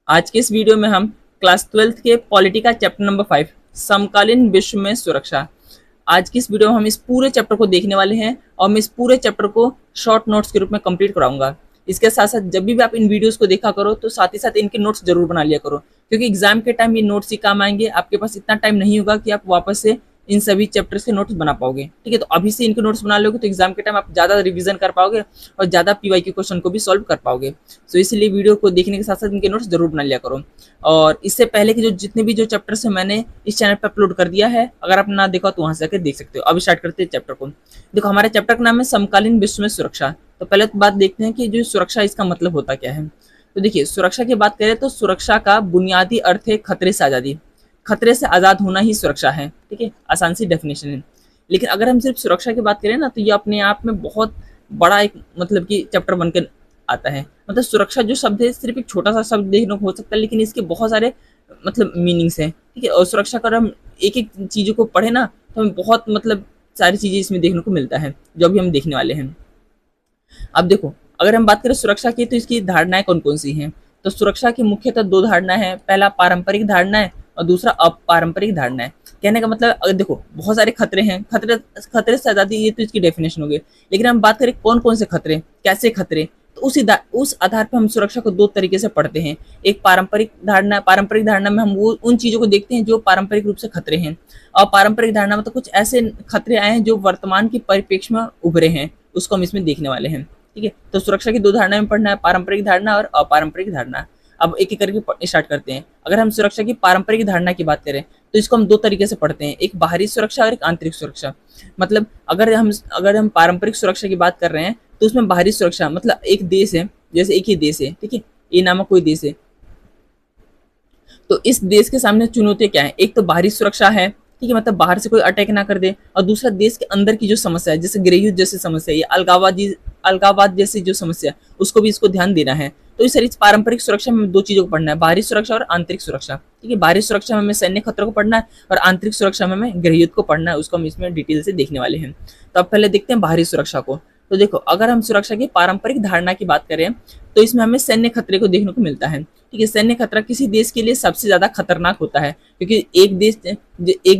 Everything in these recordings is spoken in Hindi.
आज के इस वीडियो में हम क्लास 12th के पॉलिटी का चैप्टर नंबर 5 समकालीन विश्व में सुरक्षा। आज की इस वीडियो में हम इस पूरे चैप्टर को देखने वाले हैं और मैं इस पूरे चैप्टर को शॉर्ट नोट्स के रूप में कंप्लीट कराऊंगा। इसके साथ साथ जब भी आप इन वीडियोस को देखा करो तो साथ ही साथ इनके नोट्स जरूर बना लिया करो, क्योंकि एग्जाम के टाइम ये नोट्स ही काम आएंगे। आपके पास इतना टाइम नहीं होगा कि आप वापस से इन सभी चैप्टर्स के नोट्स बना पाओगे। ठीक है, तो अभी से इनके नोट्स बना लोगे तो एग्जाम के टाइम आप ज्यादा रिवीजन कर पाओगे और ज्यादा पीवाईक्यू क्वेश्चन को भी सॉल्व कर पाओगे। तो इसलिए वीडियो को देखने के साथ साथ इनके नोट्स जरूर बना लिया करो। और इससे पहले के जो जितने भी जो चैप्टर्स है मैंने इस चैनल पर अपलोड कर दिया है, अगर आप ना देखा तो वहां से जाकर देख सकते हो। अब स्टार्ट करते हैं चैप्टर को। देखो, हमारे चैप्टर का नाम है समकालीन विश्व में सुरक्षा। तो पहले तो बात देखते हैं कि जो सुरक्षा इसका मतलब होता क्या है। तो देखिए, सुरक्षा की बात करें तो सुरक्षा का बुनियादी अर्थ है खतरे से आज़ादी। खतरे से आज़ाद होना ही सुरक्षा है। ठीक है, आसान सी डेफिनेशन है। लेकिन अगर हम सिर्फ सुरक्षा की बात करें ना तो ये अपने आप में बहुत बड़ा एक मतलब कि चैप्टर बनकर आता है। मतलब सुरक्षा जो शब्द है सिर्फ एक छोटा सा शब्द देखने को हो सकता है, लेकिन इसके बहुत सारे मतलब मीनिंग्स हैं। ठीक है, और सुरक्षा का हम एक एक चीज़ों को पढ़े ना तो हमें बहुत मतलब सारी चीज़ें इसमें देखने को मिलता है, जो अभी हम देखने वाले हैं। अब देखो, अगर हम बात करें सुरक्षा की तो इसकी धारणाएं कौन कौन सी हैं। तो सुरक्षा की मुख्यतः दो धारणा है। पहला पारंपरिक धारणा है और दूसरा अपारंपरिक धारणा है। कहने का मतलब, अगर देखो बहुत सारे खतरे हैं, खतरे से आजादी, ये तो इसकी डेफिनेशन हो गई। लेकिन हम बात करें कौन कौन से खतरे, कैसे खतरे, तो उस आधार पर हम सुरक्षा को दो तरीके से पढ़ते हैं। एक पारंपरिक धारणा में हम वो उन चीजों को देखते हैं जो पारंपरिक रूप से खतरे हैं। और पारंपरिक धारणा मतलब कुछ ऐसे खतरे आए हैं जो वर्तमान के परिप्रेक्ष्य में उभरे हैं, उसको हम इसमें देखने वाले हैं। ठीक है, तो सुरक्षा की दो धारणा में पढ़ना है, पारंपरिक धारणा और अपारंपरिक धारणा। अब एक एक करके स्टार्ट करते हैं। अगर हम सुरक्षा की पारंपरिक धारणा की बात करें तो इसको हम दो तरीके से पढ़ते हैं, एक बाहरी सुरक्षा और एक आंतरिक सुरक्षा। मतलब अगर हम पारंपरिक सुरक्षा की बात कर रहे हैं तो उसमें बाहरी सुरक्षा मतलब एक देश है, जैसे एक ही देश है, ठीक है, ए नामक कोई देश है, तो इस देश के सामने चुनौतियां क्या है। एक तो बाहरी सुरक्षा है, ठीक है, मतलब बाहर से कोई अटैक ना कर दे। और दूसरा देश के अंदर की जो समस्या है, जैसे गृह युद्ध जैसी समस्या, ये अलगाववाद जैसी जो समस्या, उसको भी इसको ध्यान देना है। तो इस पारंपरिक सुरक्षा में दो चीजों को पढ़ना है, बाहरी सुरक्षा और आंतरिक सुरक्षा। ठीक है, बाहरी सुरक्षा में हमें सैन्य खतरों को पढ़ना है और आंतरिक सुरक्षा में हमें गृह युद्ध को पढ़ना है, उसको हम इसमें डिटेल से देखने वाले हैं। तो अब पहले देखते हैं बाहरी सुरक्षा को। तो देखो, अगर हम सुरक्षा की पारंपरिक धारणा की बात करें तो इसमें हमें सैन्य खतरे को देखने को मिलता है। ठीक है, सैन्य खतरा किसी देश के लिए सबसे ज्यादा खतरनाक होता है, क्योंकि एक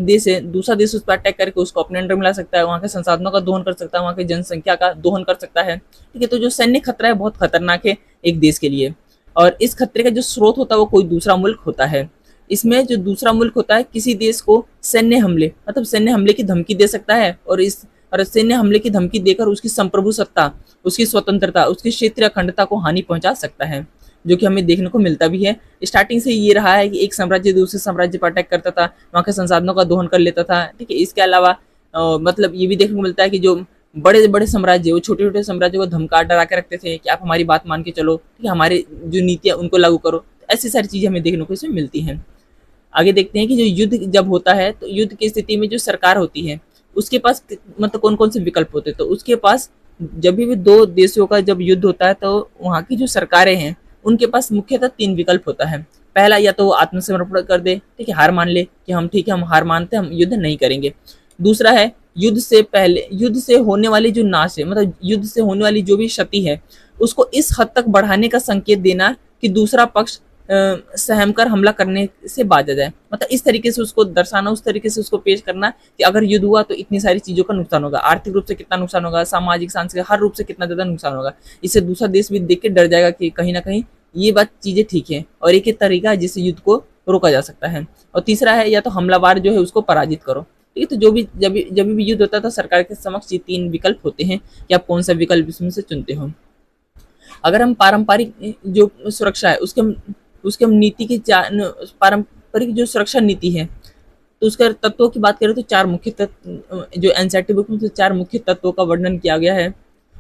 देश है, दूसरा देश उस पर अटैक करके उसको अपने अंडर मिला सकता है, वहाँ के संसाधनों का दोहन कर सकता है, वहाँ की जनसंख्या का दोहन कर सकता है। ठीक है, तो जो सैन्य खतरा है बहुत खतरनाक है एक देश के लिए। और इस खतरे का जो स्रोत होता है वो कोई दूसरा मुल्क होता है। इसमें जो दूसरा मुल्क होता है किसी देश को सैन्य हमले मतलब सैन्य हमले की धमकी दे सकता है, और सैन्य हमले की धमकी देकर उसकी संप्रभु सत्ता, उसकी स्वतंत्रता, उसकी क्षेत्रीय अखंडता को हानि पहुंचा सकता है, जो कि हमें देखने को मिलता भी है। स्टार्टिंग से ये रहा है कि एक साम्राज्य दूसरे साम्राज्य पर अटैक करता था, वहाँ के संसाधनों का दोहन कर लेता था। ठीक है, इसके अलावा मतलब ये भी देखने को मिलता है कि जो बड़े बड़े साम्राज्य, वो छोटे छोटे साम्राज्य को धमका डरा के रखते थे कि आप हमारी बात मान के चलो, ठीक है, हमारे जो नीतियां उनको लागू करो। ऐसी सारी चीजें हमें देखने को इसमें मिलती हैं। आगे देखते हैं कि जो युद्ध जब होता है तो युद्ध की स्थिति में जो सरकार होती है उसके पास मतलब कौन कौन से विकल्प होते हैं। तो उसके पास जब भी दो देशों का जब युद्ध होता है तो वहाँ की जो सरकारें हैं उनके पास मुख्यतः तीन विकल्प होता है। पहला, या तो वो आत्मसमर्पण कर दे, ठीक है, हार मान ले कि हम ठीक है, हम हार मानते हैं, हम युद्ध नहीं करेंगे। दूसरा है युद्ध से होने वाली जो नाश है, मतलब युद्ध से होने वाली जो भी क्षति है उसको इस हद तक बढ़ाने का संकेत देना कि दूसरा पक्ष सहम कर हमला करने से बाजा जाए। मतलब इस तरीके से उसको दर्शाना, उस तरीके से उसको पेश करना कि अगर युद्ध हुआ तो इतनी सारी चीजों का नुकसान होगा, आर्थिक रूप से कितना नुकसान होगा, सामाजिक सांस्कृतिक हर रूप से कितना ज्यादा नुकसान होगा। इससे दूसरा देश भी देख के डर जाएगा कि कहीं ना कहीं ये बात चीजें ठीक है, और एक तरीका है जिससे युद्ध को रोका जा सकता है। और तीसरा है, या तो हमलावर जो है उसको पराजित करो। ठीक है, तो जो भी जब भी युद्ध होता है तो सरकार के समक्ष ये तीन विकल्प होते हैं कि आप कौन सा विकल्प इसमें से चुनते हो। अगर हम पारंपरिक जो सुरक्षा है उसके हम नीति की पारंपरिक जो सुरक्षा नीति है तो उसके तत्वों की बात करें तो चार मुख्य तत्व, जो एनसीईआरटी बुक में तो चार मुख्य तत्वों का वर्णन किया गया है।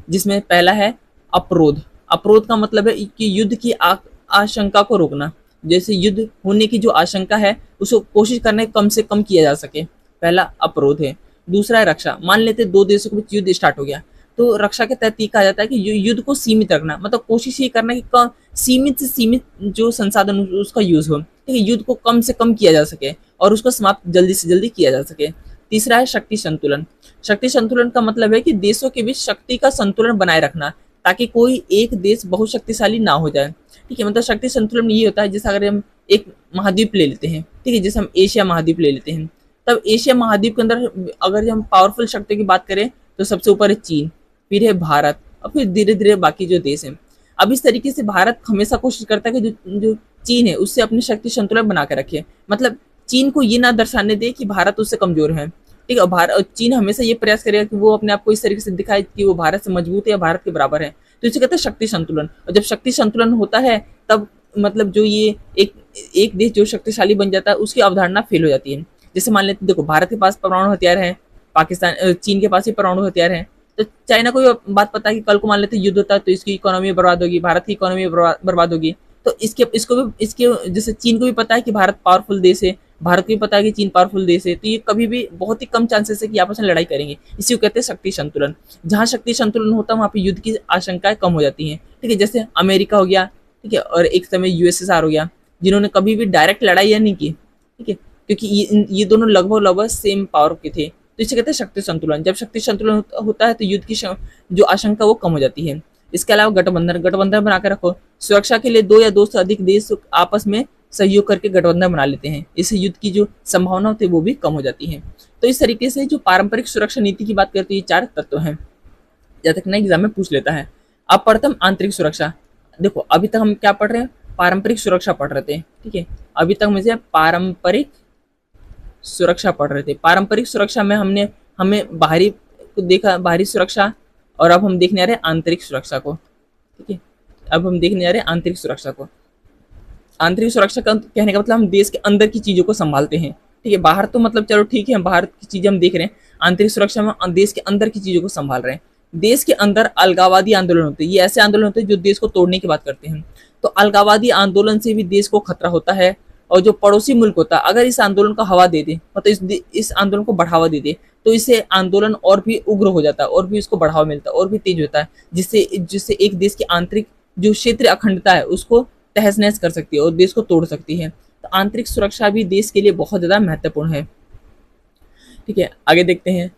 जिसमें पहला है अपरोध। अपरोध का मतलब है कि युद्ध की आशंका को रोकना, जैसे युद्ध होने की जो आशंका है उसको कोशिश करने कम से कम किया जा सके, पहला अपरोध है। दूसरा है रक्षा। मान लेते दो देशों के बीच युद्ध स्टार्ट हो गया तो रक्षा के तहत ये कहा जाता है कि युद्ध को सीमित रखना, मतलब कोशिश ये करना कि सीमित से सीमित जो संसाधन उसका यूज हो, ठीक है, युद्ध को कम से कम किया जा सके और उसको समाप्त जल्दी से जल्दी किया जा सके। तीसरा है शक्ति संतुलन। शक्ति संतुलन का मतलब है कि देशों के बीच शक्ति का संतुलन बनाए रखना, ताकि कोई एक देश बहुत शक्तिशाली ना हो जाए। ठीक है, मतलब शक्ति संतुलन ये होता है, जैसे अगर हम एक महाद्वीप ले लेते हैं, ठीक है, जैसे हम एशिया महाद्वीप ले लेते हैं, तब एशिया महाद्वीप के अंदर अगर हम पावरफुल शक्ति की बात करें तो सबसे ऊपर है चीन, फिर है भारत, और फिर धीरे धीरे बाकी जो देश हैं। अब इस तरीके से भारत हमेशा कोशिश करता है कि जो चीन है उससे अपनी शक्ति संतुलन बना के रखे, मतलब चीन को ये ना दर्शाने दे कि भारत उससे कमजोर है। ठीक है, भारत चीन हमेशा ये प्रयास करेगा कि वो अपने आप को इस तरीके से दिखाए कि वो भारत से मजबूत है या भारत के बराबर है। तो इसे कहते हैं शक्ति संतुलन। और जब शक्ति संतुलन होता है तब मतलब जो ये एक देश जो शक्तिशाली बन जाता है उसकी अवधारणा फेल हो जाती है। जैसे मान लेते देखो, भारत के पास परमाणु हथियार है, पाकिस्तान चीन के पास ही परमाणु हथियार है, तो चाइना को ये बात पता है कि कल को मान लेते युद्ध होता है तो इसकी इकोनॉमी बर्बाद होगी, भारत की इकोनॉमी बर्बाद होगी। तो इसके जैसे चीन को भी पता है कि भारत पावरफुल देश है, भारत को भी पता है कि चीन पावरफुल देश है, तो ये कभी भी बहुत ही कम चांसेस है कि आपस में लड़ाई करेंगे। इसी को कहते हैं शक्ति संतुलन। जहाँ शक्ति संतुलन होता है वहाँ पे युद्ध की आशंकाएं कम हो जाती हैं। ठीक है, जैसे अमेरिका हो गया, ठीक है, और एक समय यूएसएसआर हो गया, जिन्होंने कभी भी डायरेक्ट लड़ाई नहीं की। ठीक है, क्योंकि ये दोनों लगभग सेम पावर के थे। तो इसे कहते हैं शक्ति संतुलन। जब शक्ति संतुलन होता है तो युद्ध की जो आशंका वो कम हो जाती है। इसके अलावा गठबंधन बना के रखो। सुरक्षा के लिए दो या दो से अधिक देश आपस में सहयोग करके गठबंधन बना लेते हैं, इससे युद्ध की जो संभावना होती है वो भी कम हो जाती है। तो इस तरीके से जो पारंपरिक सुरक्षा नीति की बात करते हैं, ये 4 तत्व हैं, जब तक ना एग्जाम में पूछ लेता है। अब प्रथम आंतरिक सुरक्षा। देखो अभी तक हम क्या पढ़ रहे हैं, पारंपरिक सुरक्षा पढ़ रहे थे। ठीक है, अभी तक मुझे पारंपरिक सुरक्षा पढ़ रहे थे। पारंपरिक सुरक्षा में हमें बाहरी को देखा, बाहरी सुरक्षा, और अब हम देखने आ रहे हैं आंतरिक सुरक्षा को। ठीक है, अब हम देखने आ रहे हैं आंतरिक सुरक्षा को। आंतरिक सुरक्षा का कहने का मतलब हम देश के अंदर की चीजों को संभालते हैं। ठीक है, बाहर तो मतलब चलो ठीक है, हम बाहर की चीजें हम देख रहे हैं, आंतरिक सुरक्षा में देश के अंदर की चीजों को संभाल रहे हैं। देश के अंदर अलगाववादी आंदोलन होते हैं, ये ऐसे आंदोलन होते हैं जो देश को तोड़ने की बात करते हैं। तो अलगाववादी आंदोलन से भी देश को खतरा होता है। और जो पड़ोसी मुल्क होता है अगर इस आंदोलन को हवा दे दे, मतलब इस आंदोलन को बढ़ावा दे दे, तो इससे आंदोलन और भी उग्र हो जाता है, और भी इसको बढ़ावा मिलता है, और भी तेज होता है, जिससे एक देश की आंतरिक जो क्षेत्रीय अखंडता है उसको तहस नहस कर सकती है और देश को तोड़ सकती है। तो आंतरिक सुरक्षा भी देश के लिए बहुत ज़्यादा महत्वपूर्ण है। ठीक है, आगे देखते हैं।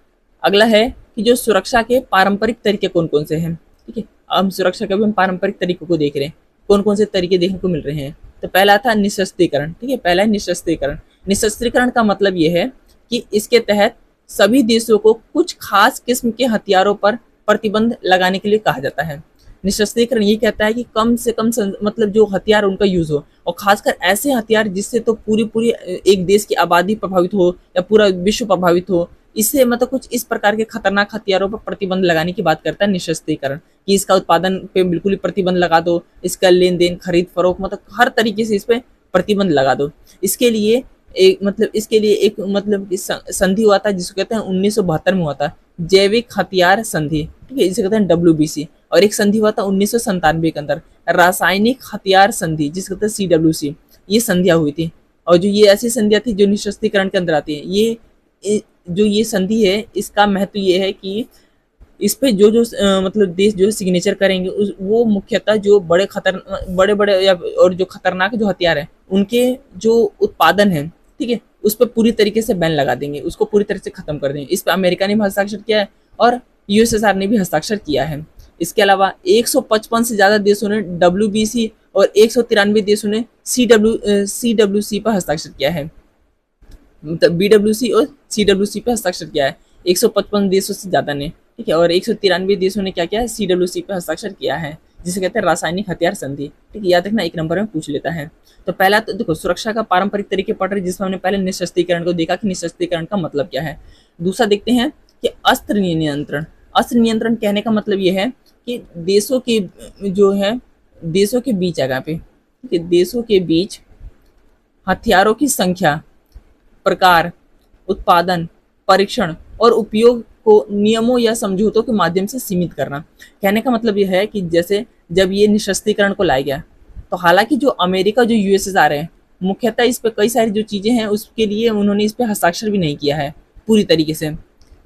अगला है कि जो सुरक्षा के पारंपरिक तरीके कौन कौन से हैं। ठीक है, हम सुरक्षा के भी हम पारंपरिक तरीकों को देख रहे हैं, कौन कौन से तरीके देखने को मिल रहे हैं। तो पहला था निशस्त्रीकरण। ठीक है, पहला है निशस्त्रीकरण। निशस्त्रीकरण का मतलब ये है कि इसके तहत सभी देशों को कुछ खास किस्म के हथियारों पर प्रतिबंध लगाने के लिए कहा जाता है। निशस्त्रीकरण ये कहता है कि कम से कम मतलब जो हथियार उनका यूज हो, और खासकर ऐसे हथियार जिससे तो पूरी एक देश की आबादी प्रभावित हो या पूरा विश्व प्रभावित हो, इससे मतलब कुछ इस प्रकार के खतरनाक हथियारों पर प्रतिबंध लगाने की बात करता है निशस्त्रीकरण, कि इसका उत्पादन पे बिल्कुल ही प्रतिबंध लगा दो, इसका लेन देन खरीद फरोख्त मतलब हर तरीके से इस पे प्रतिबंध लगा दो। इसके लिए एक संधि हुआ था जिसको कहते हैं 1972 में हुआ था, जैविक हथियार संधि। ठीक है, जिसे कहते हैं WBC। और एक संधि हुआ था 1997 के अंदर, रासायनिक हथियार संधि, जिसे कहते हैं CWC। ये संधियां हुई थी, और जो ये ऐसी संधियां थी जो निशस्त्रीकरण के अंदर आती है। ये संधि है, इसका महत्व ये है कि इस पे जो मतलब देश जो सिग्नेचर करेंगे वो मुख्यतः जो बड़े या और जो खतरनाक जो हथियार है उनके जो उत्पादन है, ठीक है, उस पर पूरी तरीके से बैन लगा देंगे, उसको पूरी तरह से खत्म कर देंगे। इस पर अमेरिका ने भी हस्ताक्षर किया है और USSR ने भी हस्ताक्षर किया है। इसके अलावा 155 से ज़्यादा देशों ने WBC और 193 देशों ने CWC पर हस्ताक्षर किया है। मतलब BWC और CWC पर हस्ताक्षर किया है 155 देशों से ज़्यादा ने। ठीक है, और 193 देशों ने क्या किया है, CWC पर हस्ताक्षर किया है, जिसे कहते हैं रासायनिक हथियार संधि। ठीक है, याद रखना, एक नंबर में पूछ लेता है। तो पहला तो देखो सुरक्षा का पारंपरिक तरीके पढ़ रहे, जिसमें हमने पहले निशस्त्रीकरण को देखा कि निशस्त्रीकरण का मतलब क्या है। दूसरा देखते हैं कि अस्त्र नियंत्रण। अस्त्र नियंत्रण कहने का मतलब ये है कि देशों के बीच जगह पे, ठीक है, देशों के बीच हथियारों की संख्या, प्रकार, उत्पादन, परीक्षण और उपयोग को नियमों या समझौतों के माध्यम से सीमित करना। कहने का मतलब यह है कि जैसे जब ये निशस्त्रीकरण को लाया गया, तो हालांकि जो अमेरिका जो USSR है, मुख्यतः इस पे कई सारी जो चीज़ें हैं उसके लिए उन्होंने इस पे हस्ताक्षर भी नहीं किया है पूरी तरीके से।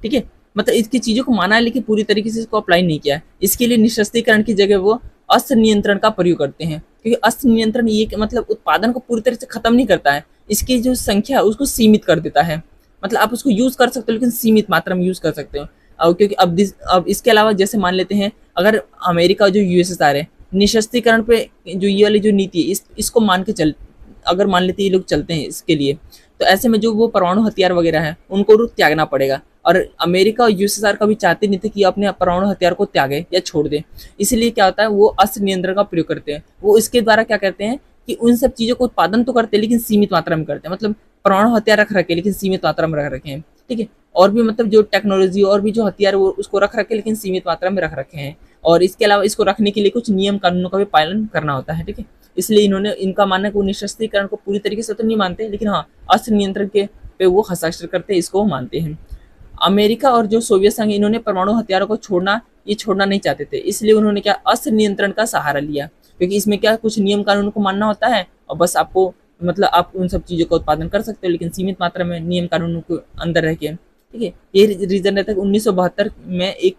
ठीक है, मतलब इसकी चीज़ों को माना है लेकिन पूरी तरीके से इसको अप्लाई नहीं किया है। इसके लिए निशस्त्रीकरण की जगह वो अस्त्र नियंत्रण का प्रयोग करते हैं, क्योंकि अस्त्र नियंत्रण ये मतलब उत्पादन को पूरी तरह से खत्म नहीं करता है, इसकी जो संख्या है उसको सीमित कर देता है। मतलब आप उसको यूज़ कर सकते हो लेकिन सीमित मात्रा में यूज़ कर सकते हो। और क्योंकि अब इसके अलावा जैसे मान लेते हैं अगर अमेरिका जो यूएसएसआर है निशस्त्रीकरण पे जो ये वाली जो नीति है इसको मान के चल, अगर मान लेते ये लोग चलते हैं इसके लिए, तो ऐसे में जो वो परमाणु हथियार वगैरह है उनको त्यागना पड़ेगा। और अमेरिका और यूएसएसआर कभी चाहते नहीं थे कि अपने परमाणु हथियार को त्यागे या छोड़ दे। इसलिए क्या होता है, वो अस्त्र नियंत्रण का प्रयोग करते हैं। वो इसके द्वारा क्या करते हैं कि उन सब चीज़ों को उत्पादन तो करते हैं लेकिन सीमित मात्रा में करते हैं। मतलब परमाणु हथियार रख रखे लेकिन सीमित मात्रा में रख रखे हैं, ठीक है। और भी मतलब जो टेक्नोलॉजी और भी जो हथियार वो उसको रख रखे लेकिन सीमित मात्रा में रख रखे हैं। और इसके अलावा इसको रखने के लिए कुछ नियम कानूनों का भी पालन करना होता है, ठीक है। इसलिए इनका मानना है कि निशस्त्रीकरण को पूरी तरीके से तो नहीं मानते, लेकिन हाँ अस्त्र नियंत्रण के पे वो हस्ताक्षर करते हैं, इसको मानते हैं। अमेरिका और जो सोवियत संघ इन्होंने परमाणु हथियारों को छोड़ना नहीं चाहते थे, इसलिए उन्होंने क्या अस्त्र नियंत्रण का सहारा लिया, क्योंकि इसमें क्या कुछ नियम कानून को मानना होता है और बस आपको मतलब आप उन सब चीज़ों का उत्पादन कर सकते हो लेकिन सीमित मात्रा में नियम कानूनों के अंदर रह के, ठीक है। ये रीजन रहता है कि 1972 में एक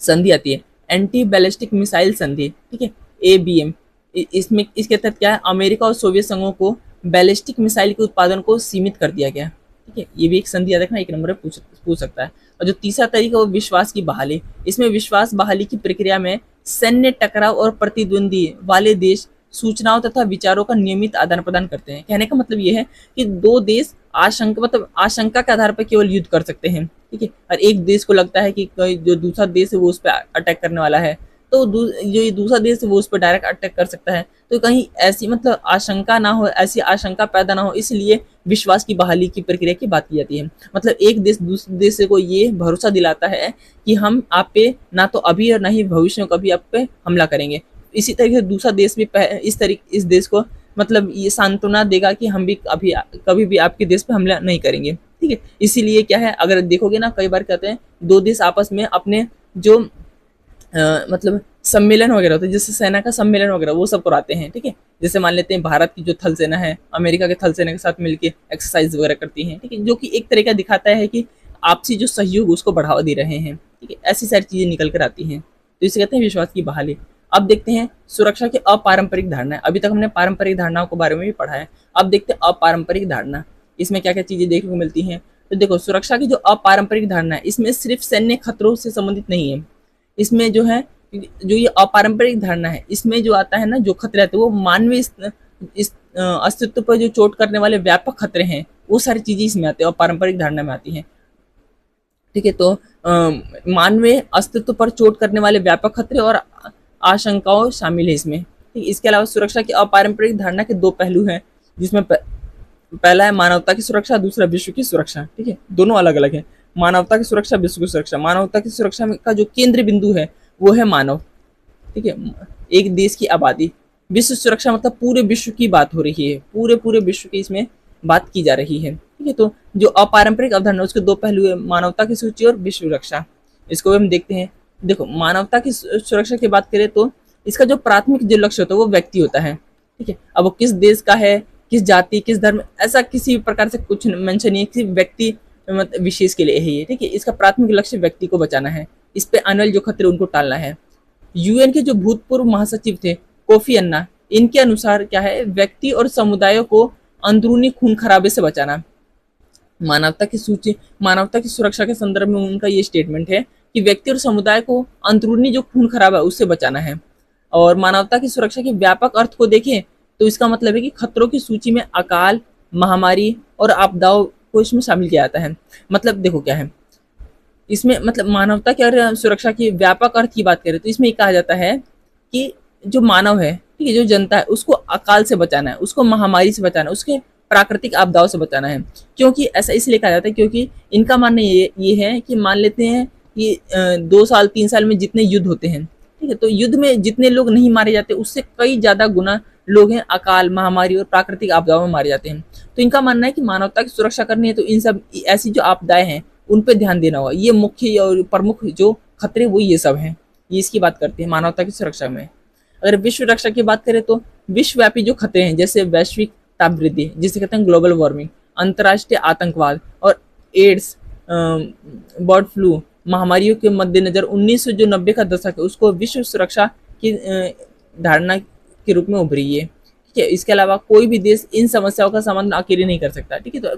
संधि आती है, एंटी बैलिस्टिक मिसाइल संधि, ठीक है, ABM। इसमें इसके तहत क्या है, अमेरिका और सोवियत संघों को बैलिस्टिक मिसाइल के उत्पादन को सीमित कर दिया गया, ठीक है। ये भी एक संधि याद रखना, एक नंबर में पूछ सकता है। और जो तीसरा तरीका वो विश्वास की बहाली। इसमें विश्वास बहाली की प्रक्रिया में सैन्य टकराव और प्रतिद्वंदी वाले देश सूचनाओं तथा विचारों का नियमित आदान प्रदान करते हैं। कहने का मतलब ये है कि दो देश आशंका के आधार पर केवल युद्ध कर सकते हैं, ठीक है। और एक देश को लगता है कि जो दूसरा देश है वो उस पर अटैक करने वाला है, तो जो ये दूसरा देश है वो उस पर डायरेक्ट अटैक कर सकता है। तो कहीं ऐसी मतलब आशंका ना हो, ऐसी आशंका पैदा ना हो, इसलिए विश्वास की बहाली की प्रक्रिया की बात की जाती है। मतलब एक देश दूसरे देश को ये भरोसा दिलाता है कि हम आप पे ना तो अभी और ना ही भविष्य में कभी आप पे हमला करेंगे। इसी तरीके से दूसरा देश भी इस देश को मतलब ये सांत्वना देगा कि हम भी कभी भी आपके देश पे हमला नहीं करेंगे, ठीक है। इसीलिए क्या है, अगर देखोगे ना कई बार कहते हैं दो देश आपस में अपने जो मतलब सम्मेलन वगैरह होते हैं, जैसे सेना का सम्मेलन वगैरह वो सब कराते हैं, ठीक है। जैसे मान लेते हैं भारत की जो थल सेना है अमेरिका के थल सेना के साथ मिलकर एक्सरसाइज वगैरह करती है, ठीक है, जो कि एक तरीका दिखाता है कि आपसी जो सहयोग उसको बढ़ावा दे रहे हैं, ठीक है। ऐसी सारी चीजें निकल कर आती हैं, तो इसे कहते हैं विश्वास की बहाली। अब देखते हैं सुरक्षा की अपारंपरिक धारणाएं। अभी तक हमने पारंपरिक धारणाओं के बारे में भी पढ़ा है, अब देखते हैं अपारंपरिक धारणा, इसमें क्या क्या चीजें देखने को मिलती हैं। तो देखो, सुरक्षा की जो अपारंपरिक धारणा है इसमें सिर्फ सैन्य खतरों से संबंधित नहीं है। इसमें जो है जो ये अपारंपरिक धारणा है इसमें जो आता है ना, जो खतरे आते हैं वो मानवीय इस अस्तित्व पर जो चोट करने वाले व्यापक खतरे हैं वो सारी चीजें इसमें आती है, अपारंपरिक धारणा में आती हैं, ठीक है। तो मानवीय अस्तित्व पर चोट करने वाले व्यापक खतरे और आशंकाओं शामिल है इसमें, ठीक। इसके अलावा सुरक्षा की अपारंपरिक धारणा के दो पहलू हैं, जिसमें पहला है मानवता की सुरक्षा, दूसरा विश्व की सुरक्षा, ठीक है। दोनों अलग अलग है, मानवता की सुरक्षा, विश्व की सुरक्षा। मानवता की सुरक्षा का जो केंद्र बिंदु है वो है मानव, ठीक है, एक देश की आबादी। विश्व सुरक्षा मतलब पूरे विश्व की बात हो रही है, पूरे विश्व की इसमें बात की जा रही है, ठीक है। तो जो अपारंपरिक अवधारणा उसके दो पहलू है, मानवता की सूची और विश्व सुरक्षा। इसको हम देखते हैं। देखो, मानवता की सुरक्षा की बात करें तो इसका जो प्राथमिक जो लक्ष्य होता है वो व्यक्ति होता है, ठीक है। अब वो किस देश का है, किस जाति, किस धर्म, ऐसा किसी प्रकार से कुछ मेंशन नहीं है, किसी व्यक्ति मतलब विशेष के लिए है ये, ठीक है। इसका प्राथमिक लक्ष्य व्यक्ति को बचाना है, इस पे आने वाले जो खतरे उनको टालना है। यूएन के जो भूतपूर्व महासचिव थे कोफी अन्ना, इनके अनुसार क्या है, व्यक्ति और समुदायों को अंदरूनी खून खराबे से बचाना। मानवता की सुरक्षा के संदर्भ में उनका ये स्टेटमेंट है कि व्यक्ति और समुदाय को अंदरूनी जो खून खराबा है उससे बचाना है। और मानवता की सुरक्षा के व्यापक अर्थ को देखें तो इसका मतलब है कि खतरों की सूची में अकाल, महामारी और आपदाओं को इसमें शामिल किया जाता है। मतलब देखो क्या है इसमें, मतलब मानवता की और सुरक्षा की व्यापक अर्थ की बात करें तो इसमें कहा जाता है कि जो मानव है, ठीक है, जो जनता है, उसको अकाल से बचाना है, उसको महामारी से बचाना है, उसके प्राकृतिक आपदाओं से बचाना है। क्योंकि ऐसा इसलिए कहा जाता है क्योंकि इनका मानना ये है कि मान लेते हैं कि 2 साल 3 साल में जितने युद्ध होते हैं, ठीक है, तो युद्ध में जितने लोग नहीं मारे जाते उससे कई ज्यादा गुना लोग हैं अकाल, महामारी और प्राकृतिक आपदाओं में मारे जाते हैं। तो इनका मानना है कि मानवता की सुरक्षा करनी है तो इन सब ऐसी जो आपदाएं हैं उन पर ध्यान देना होगा। ये मुख्य और प्रमुख जो खतरे वो ये सब हैं, ये इसकी बात करते हैं मानवता की सुरक्षा में। अगर विश्व रक्षा की बात करें तो विश्वव्यापी जो खतरे हैं जैसे वैश्विक ताप वृद्धि जिसे कहते हैं ग्लोबल वार्मिंग, अंतर्राष्ट्रीय आतंकवाद और एड्स, बर्ड फ्लू महामारियों के मद्देनजर 1990 का दशक है उसको विश्व सुरक्षा की धारणा के रूप में उभरी है, ठीक है। इसके अलावा कोई भी देश इन समस्याओं का समाधान अकेले नहीं कर सकता, ठीक है। तो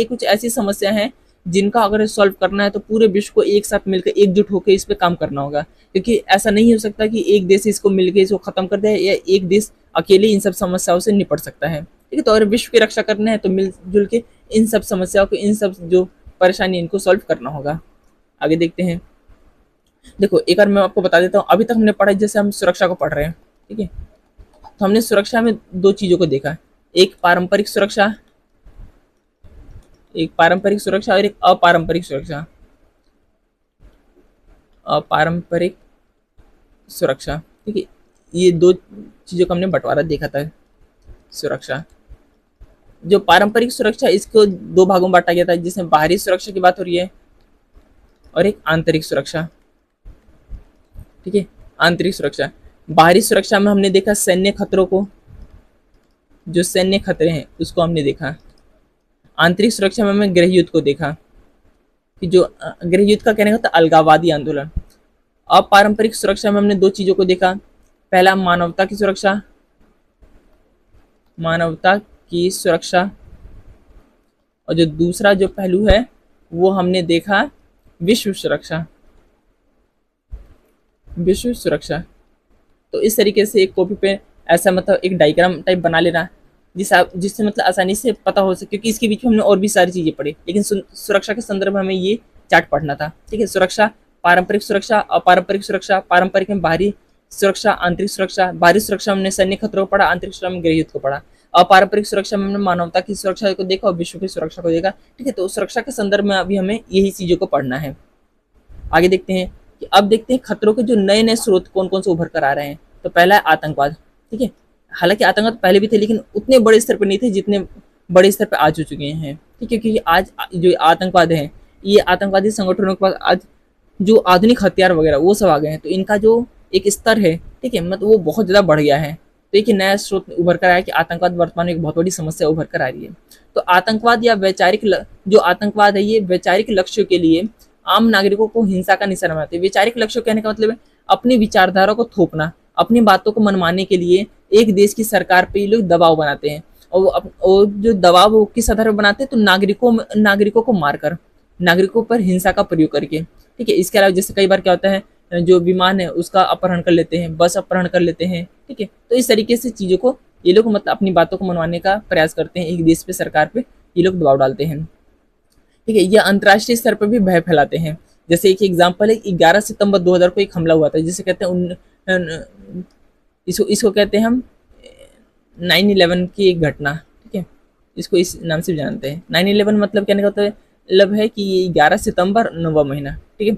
कुछ ऐसी समस्या हैं जिनका अगर सॉल्व करना है तो पूरे विश्व को एक साथ मिलकर एकजुट होकर इस पे काम करना होगा, क्योंकि ऐसा नहीं हो सकता कि एक देश इसको मिलकर इसको खत्म कर दे या एक देश अकेले इन सब समस्याओं से निपट सकता है। ठीक है, तो अगर विश्व की रक्षा करना है तो मिलजुल के इन सब समस्याओं को, इन सब जो परेशानी, इनको सॉल्व करना होगा। आगे देखते हैं। देखो एक बार मैं आपको बता देता हूँ, अभी तक हमने पढ़ा, जैसे हम सुरक्षा को पढ़ रहे हैं, ठीक है, तो हमने सुरक्षा में दो चीजों को देखा, एक पारंपरिक सुरक्षा, एक पारंपरिक सुरक्षा और एक अपारंपरिक सुरक्षा। अपारंपरिक सुरक्षा, ठीक है, ये दो चीजों का हमने बंटवारा देखा था। सुरक्षा, जो पारंपरिक सुरक्षा, इसको दो भागों में बांटा गया था, जिसमें बाहरी सुरक्षा की बात हो रही है और एक आंतरिक सुरक्षा। ठीक है, आंतरिक सुरक्षा, बाहरी सुरक्षा में हमने देखा सैन्य खतरों को, जो सैन्य खतरे हैं उसको हमने देखा। आंतरिक सुरक्षा में हमने गृह युद्ध को देखा, कि जो गृह युद्ध का कहने का था अलगाववादी आंदोलन। अपारंपरिक सुरक्षा में हमने दो चीजों को देखा, पहला मानवता की सुरक्षा, मानवता की सुरक्षा, और जो दूसरा जो पहलू है वो हमने देखा विश्व सुरक्षा, विश्व सुरक्षा। तो इस तरीके से एक कॉपी पे ऐसा मतलब एक डायग्राम टाइप बना लेना, जिससे मतलब आसानी से पता हो सके, क्योंकि इसके बीच में हमने और भी सारी चीजें पढ़ी, लेकिन सुरक्षा के संदर्भ में हमें ये चार्ट पढ़ना था। ठीक है, सुरक्षा, पारंपरिक सुरक्षा, अपारंपरिक सुरक्षा, पारंपरिक में बाहरी सुरक्षा, आंतरिक सुरक्षा, बाहरी सुरक्षा में हमने सैन्य खतरों को पढ़ा, आंतरिक सुरक्षा में गृह युद्ध को पढ़ा, अपारंपरिक सुरक्षा में हमने मानवता की सुरक्षा को देखा और विश्व की सुरक्षा को देखा। ठीक है, तो सुरक्षा के संदर्भ में अभी हमें यही चीजों को पढ़ना है। आगे देखते हैं कि अब देखते हैं खतरों के जो नए नए स्रोत कौन कौन से उभर कर आ रहे हैं। तो पहला है आतंकवाद। ठीक है, हालांकि आतंकवाद पहले भी थे, लेकिन उतने बड़े स्तर पर नहीं थे जितने बड़े स्तर पर आज हो चुके हैं। ठीक है, क्योंकि आज जो आतंकवाद है, ये आतंकवादी संगठनों के पास आज जो आधुनिक हथियार वगैरह वो सब आ गए हैं, तो इनका जो एक स्तर है, ठीक है, मतलब वो बहुत ज़्यादा बढ़ गया है। तो एक नया स्रोत उभर कर आया है कि आतंकवाद वर्तमान में एक बहुत बड़ी समस्या उभर कर आ रही है। तो आतंकवाद या वैचारिक जो आतंकवाद है, ये वैचारिक लक्ष्यों के लिए आम नागरिकों को हिंसा का निशाना बनाते हैं। वैचारिक लक्ष्य कहने का मतलब है अपनी विचारधारा को थोपना, अपनी बातों को मनवाने के लिए एक देश की सरकार पे ये लोग दबाव बनाते हैं, और जो दबाव वो किस आधार पर बनाते हैं, तो नागरिकों को मारकर, नागरिकों पर हिंसा का प्रयोग करके। ठीक है, इसके अलावा जैसे कई बार क्या होता है, जो विमान है उसका अपहरण कर लेते हैं, बस अपहरण कर लेते हैं। ठीक है, तो इस तरीके से चीज़ों को ये लोग मतलब अपनी बातों को मनवाने का प्रयास करते हैं, एक देश पे, सरकार पे ये लोग दबाव डालते हैं। ठीक है, ये अंतर्राष्ट्रीय स्तर पर भी भय फैलाते हैं। जैसे एक एग्जाम्पल है, 11 सितंबर 2000 को एक हमला हुआ था, जिसे कहते हैं इसको कहते हैं हम 9/11 की एक घटना। ठीक है, इसको इस नाम से जानते हैं। 9/11 मतलब कहने का मतलब है कि ये 11 सितंबर 9वां महीना, ठीक है,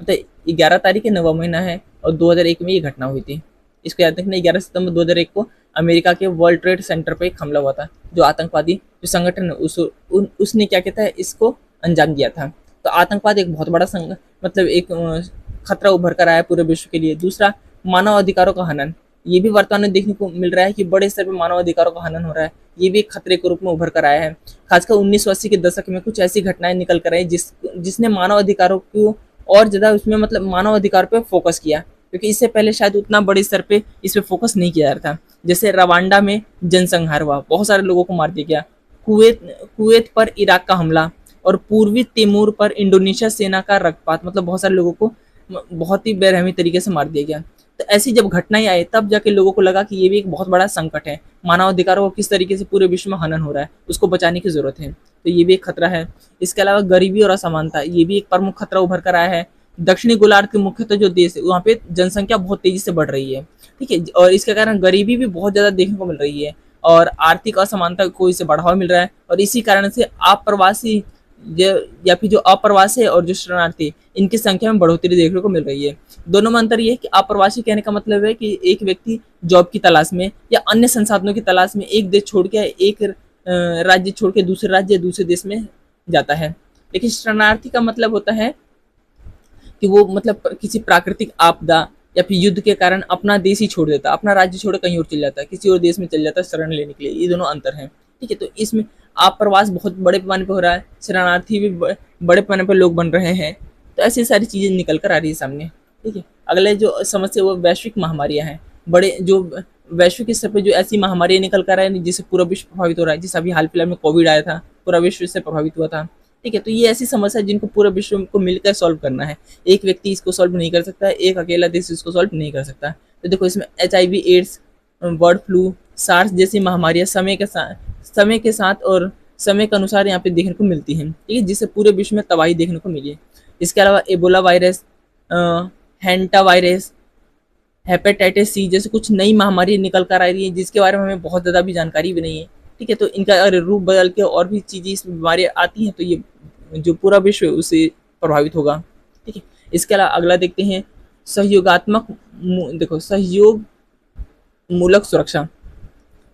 मतलब 11 तारीख है 9वां महीना है, और 2001 में ये घटना हुई थी। इसको याद रखना, 11 सितंबर 2001 को अमेरिका के वर्ल्ड ट्रेड सेंटर पर एक हमला हुआ था, जो आतंकवादी जो संगठन है उसने क्या कहता है, इसको अंजाम दिया था। तो आतंकवाद एक बहुत बड़ा मतलब एक खतरा उभर कर आया है पूरे विश्व के लिए। दूसरा, मानव अधिकारों का हनन, ये भी वर्तमान में देखने को मिल रहा है कि बड़े स्तर पर मानव अधिकारों का हनन हो रहा है। ये भी एक खतरे के रूप में उभर कर आया है। खासकर 1980 के दशक में कुछ ऐसी घटनाएं निकल कर आई जिसने मानव अधिकारों को और ज़्यादा उसमें मतलब मानव अधिकार पर फोकस किया, क्योंकि इससे पहले शायद उतना बड़े स्तर पे इस पर फोकस नहीं किया जा रहा था। जैसे रवांडा में जनसंहार हुआ, बहुत सारे लोगों को मार दिया गया। कुवैत पर इराक का हमला, और पूर्वी तिमोर पर इंडोनेशिया सेना का रक्तपात, मतलब बहुत सारे लोगों को बहुत ही बेरहमी तरीके से मार दिया गया। तो ऐसी जब घटनाएं आई, तब जाके लोगों को लगा कि ये भी एक बहुत बड़ा संकट है, मानव अधिकारों को किस तरीके से पूरे विश्व में हनन हो रहा है, उसको बचाने की जरूरत है। तो ये भी एक खतरा है। इसके अलावा गरीबी और असमानता, ये भी एक प्रमुख खतरा उभर कर आया है। दक्षिणी गोलार्ध के मुख्यतः जो देश है, वहाँ पे जनसंख्या बहुत तेजी से बढ़ रही है। ठीक है, और इसके कारण गरीबी भी बहुत ज्यादा देखने को मिल रही है, और आर्थिक असमानता को इससे बढ़ावा मिल रहा है। और इसी कारण से अप्रवासी या फिर जो अप्रवासी है और जो शरणार्थी, इनकी संख्या में बढ़ोतरी देखने को मिल रही है। दोनों में अंतर ये है कि अप्रवासी कहने का मतलब है कि एक व्यक्ति जॉब की तलाश में या अन्य संसाधनों की तलाश में एक देश छोड़ के, एक राज्य छोड़ के दूसरे राज्य, दूसरे देश में जाता है। लेकिन शरणार्थी का मतलब होता है कि वो मतलब किसी प्राकृतिक आपदा या फिर युद्ध के कारण अपना देश ही छोड़ देता, अपना राज्य छोड़ कहीं और चल जाता है, किसी और देश में चल जाता है शरण लेने के लिए। ये दोनों अंतर हैं। ठीक है, तो इसमें आप्रवास बहुत बड़े पैमाने पर हो रहा है, शरणार्थी भी बड़े पैमाने पर लोग बन रहे हैं। तो ऐसी सारी चीज़ें निकल कर आ रही है सामने। ठीक है, अगले जो समस्या वो वैश्विक महामारियाँ हैं। बड़े जो वैश्विक स्तर पर जो ऐसी महामारियाँ निकल कर आ रही है जिससे पूरा विश्व प्रभावित हो रहा है। जैसे अभी हाल फिलहाल में कोविड आया था, पूरा विश्व इससे प्रभावित हुआ था। ठीक है। तो ये ऐसी समस्या है जिनको पूरे विश्व को मिलकर सॉल्व करना है, एक व्यक्ति इसको सॉल्व नहीं कर सकता है, एक अकेला देश इसको सॉल्व नहीं कर सकता। तो देखो इसमें HIV, AIDS, bird flu, SARS जैसी महामारियां समय के साथ और समय के अनुसार यहाँ पे देखने को मिलती हैं, ठीक है, जिससे पूरे विश्व में तबाही देखने को मिली है। इसके अलावा Ebola virus, hanta virus, hepatitis C जैसे कुछ नई महामारी निकल कर आ रही है, जिसके बारे में हमें बहुत ज़्यादा भी जानकारी भी नहीं है, ठीक है। तो इनका अगर रूप बदल के और भी चीज़ें इस बीमारियाँ आती हैं तो ये जो पूरा विश्व है उससे प्रभावित होगा, ठीक है। इसके अलावा अगला देखते हैं सहयोगात्मक, देखो सहयोग मूलक सुरक्षा।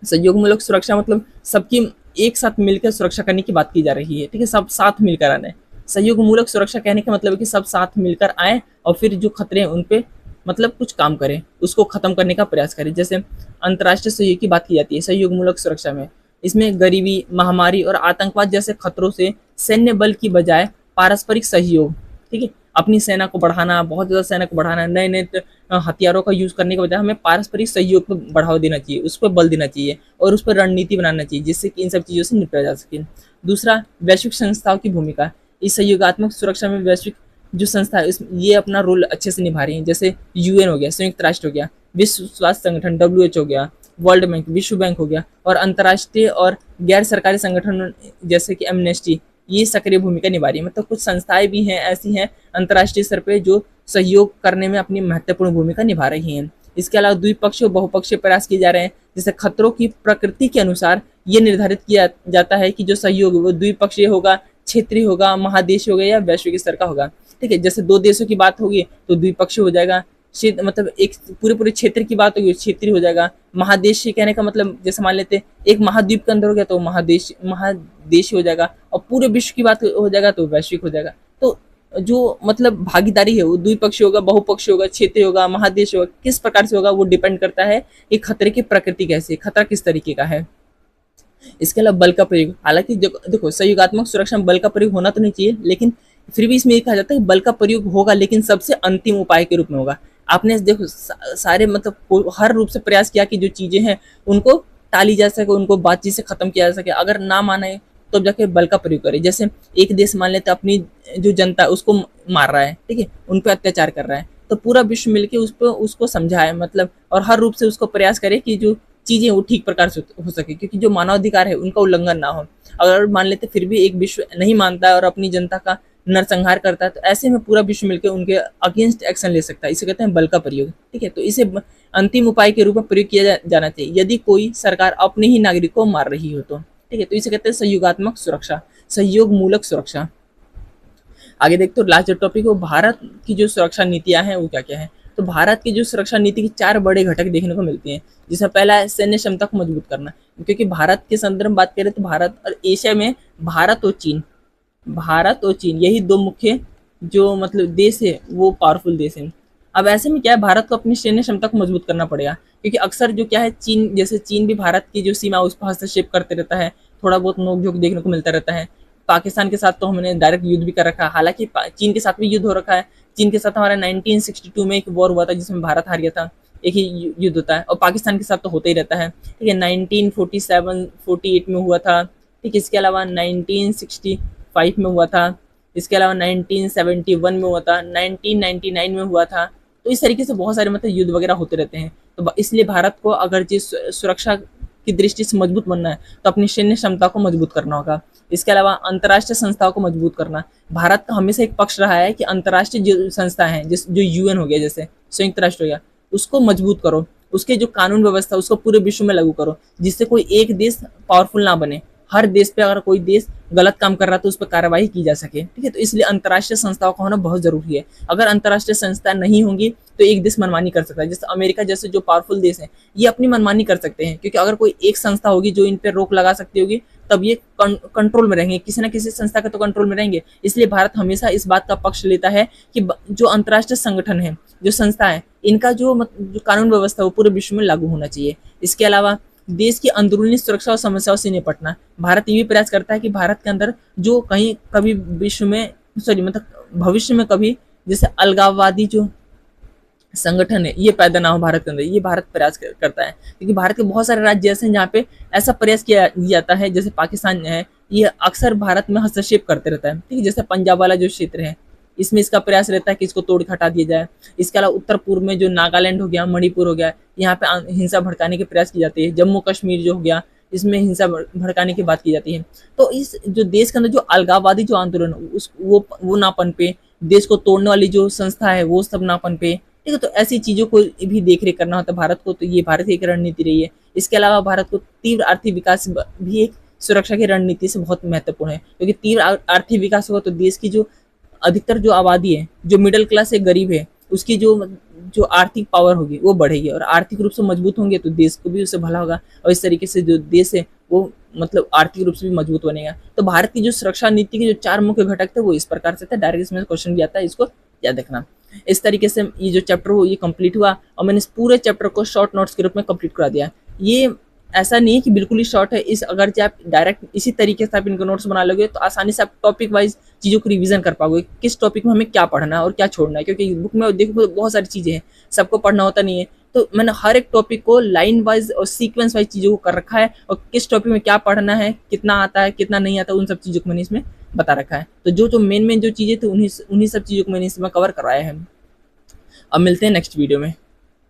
सहयोग मूलक सुरक्षा मतलब सबकी एक साथ मिलकर सुरक्षा करने की बात की जा रही है, ठीक है, सब साथ मिलकर आना है। सहयोग मूलक सुरक्षा कहने का मतलब है कि सब साथ मिलकर आए और फिर जो खतरे हैं उन पे मतलब कुछ काम करें, उसको खत्म करने का प्रयास करें। जैसे अंतर्राष्ट्रीय सहयोग की बात की जाती है सहयोग मूलक सुरक्षा में, इसमें गरीबी, महामारी और आतंकवाद जैसे खतरों से सैन्य बल की बजाय पारस्परिक सहयोग, ठीक है, अपनी सेना को बढ़ाना, बहुत ज़्यादा सेना को बढ़ाना, नए नए हथियारों का यूज़ करने के बजाय हमें पारस्परिक सहयोग को बढ़ावा देना चाहिए, उस पर बल देना चाहिए और उस पर रणनीति बनाना चाहिए जिससे कि इन सब चीज़ों से निपटा जा सके। दूसरा, वैश्विक संस्थाओं की भूमिका। इस सहयोगात्मक सुरक्षा में वैश्विक जो संस्था है ये अपना रोल अच्छे से निभा रही हैं। जैसे UN हो गया, संयुक्त राष्ट्र हो गया, विश्व स्वास्थ्य संगठन WHO हो गया, वर्ल्ड बैंक, विश्व बैंक हो गया, और अंतर्राष्ट्रीय और गैर सरकारी संगठन जैसे कि एमनेस्टी, ये सक्रिय भूमिका निभा रही है। मतलब कुछ संस्थाएं भी हैं ऐसी हैं अंतर्राष्ट्रीय स्तर पे जो सहयोग करने में अपनी महत्वपूर्ण भूमिका निभा रही हैं। इसके अलावा द्विपक्षीय और बहुपक्षीय प्रयास किए जा रहे हैं, जैसे खतरों की प्रकृति के अनुसार ये निर्धारित किया जाता है कि जो सहयोग वो द्विपक्षीय होगा, क्षेत्रीय होगा, महादेशीय होगा या वैश्विक स्तर का होगा, ठीक है। जैसे दो देशों की बात होगी तो द्विपक्षीय हो जाएगा, मतलब एक पूरे क्षेत्र की बात होगी क्षेत्रीय हो जाएगा। महादेशीय कहने का मतलब जैसे मान लेते एक महाद्वीप के अंदर हो गया तो महादेशीय हो जाएगा, और पूरे विश्व की बात हो जाएगा तो वैश्विक हो जाएगा। तो जो मतलब भागीदारी है वो द्विपक्षीय होगा, बहुपक्षीय होगा, क्षेत्रीय होगा, महादेशीय होगा, किस प्रकार से होगा वो डिपेंड करता है कि खतरे की प्रकृति कैसी है, खतरा किस तरीके का है। इसके अलावा बल का प्रयोग, हालांकि देखो सहयोगात्मक सुरक्षा में बल का प्रयोग होना तो नहीं चाहिए, लेकिन फिर भी इसमें ये कहा जाता है कि बल का प्रयोग होगा लेकिन सबसे अंतिम उपाय के रूप में होगा। आपने देखो सारे मतलब हर रूप से प्रयास किया कि जो चीजें हैं उनको टाली जा सके, उनको बातचीत से खत्म किया जा सके, अगर ना माने तो जाके बल का प्रयोग करे। जैसे एक देश मान लेते अपनी जो जनता है उसको मार रहा है, ठीक है, उन पर अत्याचार कर रहा है, तो पूरा विश्व मिलके उसको समझाए मतलब, और हर रूप से उसको प्रयास करे कि जो चीजें वो ठीक प्रकार से हो सके, क्योंकि जो मानवाधिकार है उनका उल्लंघन ना हो। अगर मान लेते फिर भी एक विश्व नहीं मानता है और अपनी जनता का नरसंहार करता है, तो ऐसे में पूरा विश्व मिलकर उनके अगेंस्ट एक्शन ले सकता है, इसे कहते हैं बल का प्रयोग, ठीक है। तो इसे अंतिम उपाय के रूप में प्रयोग किया जाना चाहिए यदि कोई सरकार अपने ही नागरिकों को मार रही हो तो, ठीक है। तो इसे कहते हैं सहयोगात्मक सुरक्षा, सहयोग मूलक सुरक्षा। आगे देखते हो लास्ट जो टॉपिक है वो भारत की जो सुरक्षा नीतियां हैं वो क्या क्या है। तो भारत की जो सुरक्षा नीति की 4 बड़े घटक देखने को मिलते हैं, जिसमें पहला है सैन्य क्षमता को मजबूत करना, क्योंकि भारत के संदर्भ में बात करें तो भारत और एशिया में भारत और चीन यही 2 मुख्य जो मतलब देश है वो पावरफुल देश है। अब ऐसे में क्या है, भारत को अपनी सैन्य क्षमता को मजबूत करना पड़ेगा, क्योंकि अक्सर जो क्या है चीन भी भारत की जो सीमा उस पर हस्तक्षेप करते रहता है, थोड़ा बहुत नोकझोंक देखने को मिलता रहता है। पाकिस्तान के साथ तो हमने डायरेक्ट युद्ध भी कर रखा है, हालांकि चीन के साथ भी युद्ध हो रखा है। चीन के साथ हमारा 1962 में एक वॉर हुआ था जिसमें भारत हार गया था, एक ही युद्ध होता है, और पाकिस्तान के साथ तो होता ही रहता है, ठीक है। 1947-48 में हुआ था, ठीक। इसके अलावा 1965 में हुआ था, इसके अलावा 1971 में हुआ था, 1999 में हुआ था। तो इस तरीके से बहुत सारे मतलब युद्ध वगैरह होते रहते हैं। तो इसलिए भारत को अगर जिस सुरक्षा की दृष्टि से मजबूत बनना है तो अपनी सैन्य क्षमता को मजबूत करना होगा। इसके अलावा अंतर्राष्ट्रीय संस्थाओं को मजबूत करना, भारत का हमेशा एक पक्ष रहा है कि अंतर्राष्ट्रीय जो संस्था है जो UN हो गया, जैसे संयुक्त राष्ट्र हो गया, उसको मजबूत करो, उसके जो कानून व्यवस्था उसको पूरे विश्व में लागू करो, जिससे कोई एक देश पावरफुल ना बने। हर देश पे अगर कोई देश गलत काम कर रहा है तो उस पर कार्रवाई की जा सके, ठीक है। तो इसलिए अंतर्राष्ट्रीय संस्थाओं का होना बहुत जरूरी है। अगर अंतर्राष्ट्रीय संस्था नहीं होंगी तो एक देश मनमानी कर सकता है, जैसे अमेरिका जैसे जो पावरफुल देश है ये अपनी मनमानी कर सकते हैं, क्योंकि अगर कोई एक संस्था होगी जो इन पर रोक लगा सकती होगी तब ये कंट्रोल में रहेंगे, किसी ना किसी संस्था का तो कंट्रोल में रहेंगे। इसलिए भारत हमेशा इस बात का पक्ष लेता है कि जो अंतर्राष्ट्रीय संगठन है, जो संस्था है, इनका जो कानून व्यवस्था वो पूरे विश्व में लागू होना चाहिए। इसके अलावा देश की अंदरूनी सुरक्षा और समस्याओं से निपटना, भारत ये भी प्रयास करता है कि भारत के अंदर जो कहीं कभी भविष्य में कभी जैसे अलगाववादी जो संगठन है ये पैदा ना हो भारत के अंदर, ये भारत प्रयास करता है। क्योंकि भारत के बहुत सारे राज्य ऐसे हैं जहाँ पे ऐसा प्रयास किया जाता है, जैसे पाकिस्तान है, ये अक्सर भारत में हस्तक्षेप करते रहता है। ठीक है, जैसे पंजाब वाला जो क्षेत्र है, इसमें इसका प्रयास रहता है कि इसको तोड़ के हटा दिया जाए। इसके अलावा उत्तर पूर्व में जो नागालैंड हो गया, मणिपुर हो गया, यहाँ पे हिंसा भड़काने के प्रयास की जाती है। जम्मू कश्मीर जो हो गया, इसमें हिंसा भड़काने की बात की जाती है। तो इस जो देश के अंदर जो अलगाववादी जो आंदोलन उस वो ना पनपे, देश को तोड़ने वाली जो संस्था है वो सब ना पनपे। ठीक है, तो ऐसी चीज़ों को भी देख रेख करना होता है भारत को, तो ये भारत की एक रणनीति रही है। इसके अलावा भारत को तीव्र आर्थिक विकास भी एक सुरक्षा की रणनीति से बहुत महत्वपूर्ण है, क्योंकि तीव्र आर्थिक विकास होगा तो देश की जो अधिकतर जो आबादी है, जो मिडिल क्लास है, गरीब है, उसकी जो जो आर्थिक पावर होगी वो बढ़ेगी, और आर्थिक रूप से मजबूत होंगे तो देश को भी उससे भला होगा, और इस तरीके से जो देश है वो मतलब आर्थिक रूप से भी मजबूत बनेगा। तो भारत की जो सुरक्षा नीति के जो 4 मुख्य घटक थे वो इस प्रकार से थे। डायरेक्ट इसमें क्वेश्चन भी आता है, इसको याद रखना। इस तरीके से ये जो चैप्टर हो ये कंप्लीट हुआ, और मैंने इस पूरे चैप्टर को शॉर्ट नोट्स के रूप में कंप्लीट करा दिया। ये ऐसा नहीं है कि बिल्कुल ही शॉर्ट है, इस अगर आप डायरेक्ट इसी तरीके से आप इनको नोट्स बना लोगे तो आसानी से आप टॉपिक वाइज चीज़ों को रिवीजन कर पाओगे, किस टॉपिक में हमें क्या पढ़ना है और क्या छोड़ना है, क्योंकि बुक में देखो बहुत सारी चीज़ें हैं, सबको पढ़ना होता नहीं है। तो मैंने हर एक टॉपिक को लाइन वाइज और सीक्वेंस वाइज चीज़ों को कर रखा है, और किस टॉपिक में क्या पढ़ना है, कितना आता है, कितना नहीं आता, उन सब चीज़ों को मैंने इसमें बता रखा है। तो जो मेन जो चीज़ें थी उन्हीं सब चीज़ों को मैंने इसमें कवर कराया है। अब मिलते हैं नेक्स्ट वीडियो में।